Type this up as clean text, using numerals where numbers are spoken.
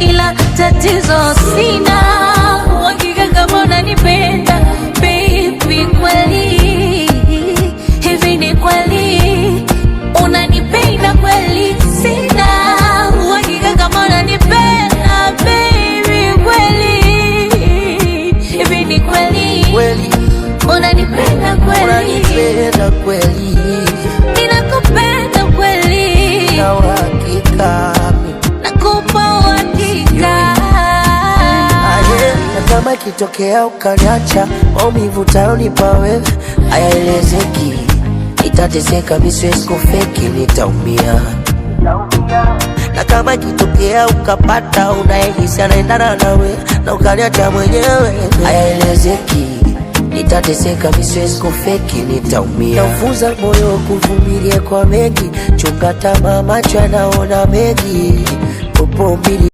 ila tatizo sina uhakika kama unanipenda baby. Kweli hivi ni kweli unanipenda kweli? Sina uhakika kama unanipenda baby. Kweli hivi ni kweli unanipenda kweli? Unanipenda kweli? Ninakupenda kweli? Na uhakika nakupa uhakika. Na kama kitokea ukaniacha, maumivu utayonipa wewe hayaelezeki. Nitateseka, mimi siwezi kufeki, nitaumia. Na kama kitokea ukapata unayehisi anaendana nawe na ukaniacha mwenyewe, hayaelezeki. Nitateseka, mimi siwezi kufeki, nitaumia. Naufunza moyo kuvumilia kwa mengi, chunga tamaa, macho yanaona mengi. Popo mbili